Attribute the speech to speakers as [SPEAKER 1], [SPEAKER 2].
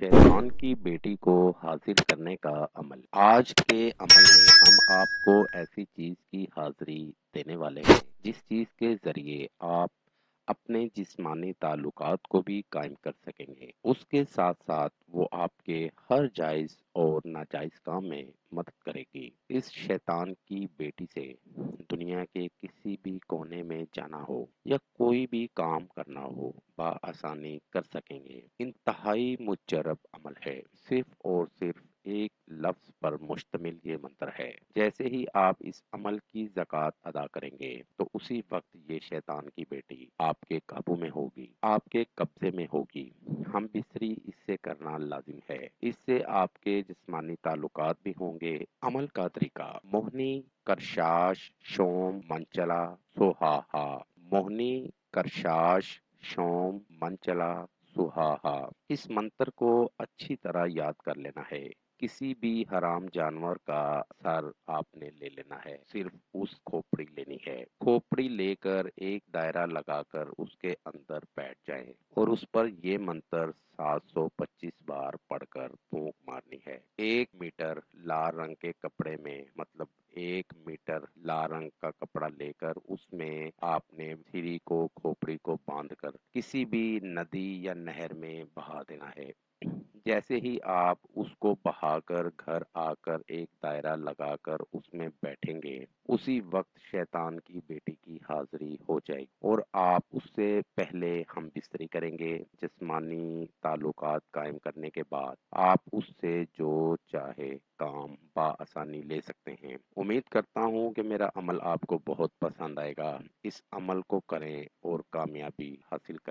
[SPEAKER 1] शैतान की बेटी को हासिल करने का अमल। आज के अमल में हम आपको ऐसी चीज की हाजिरी देने वाले हैं जिस चीज के जरिए आप अपने जिस्मानी ताल्लुकात को भी कायम कर सकेंगे। उसके साथ साथ वो आपके हर जायज और नाजायज काम में मदद करेगी। इस शैतान की बेटी से दुनिया के किसी भी कोने में जाना हो या कोई भी काम करना हो बआसानी कर सकेंगे। इंतहाई मुजरब अमल है। सिर्फ और सिर्फ एक लफ्ज पर मुश्तमिल ये मंत्र है। जैसे ही आप इस अमल की ज़कात अदा करेंगे तो उसी वक्त ये शैतान की बेटी आपके काबू में होगी, आपके कब्जे में होगी। हम बिस्तरी इससे करना लाजिम है। इससे आपके जिस्मानी ताल्लुकात भी होंगे। अमल का तरीका: मोहनी, करशाश, शोम, मंचला, सुहाहा। मोहनी, करशाश, शोम, मंचला, सुहाहा। इस मंत्र को अच्छी तरह याद कर लेना है। किसी भी हराम जानवर का सर आपने ले लेना है। सिर्फ उस खोपड़ी लेनी है। खोपड़ी लेकर एक दायरा लगाकर उसके अंदर बैठ जाएं और उस पर ये मंत्र 725 बार पढ़कर फूंक मारनी है। 1 मीटर लाल रंग के कपड़े में, मतलब 1 मीटर लाल रंग का कपड़ा लेकर उसमें आपने सिरी को, खोपड़ी को बांधकर किसी भी नदी या नहर में बहा देना है। जैसे ही आप उसको बहाकर घर आकर एक दायरा लगाकर उसमें बैठेंगे, उसी वक्त शैतान की बेटी की हाजिरी हो जाएगी और आप उससे पहले हम बिस्तरी करेंगे। जिस्मानी ताल्लुकात कायम करने के बाद आप उससे जो चाहे काम बआसानी ले सकते हैं। उम्मीद करता हूँ कि मेरा अमल आपको बहुत पसंद आएगा। इस अमल को करें और कामयाबी हासिल करें।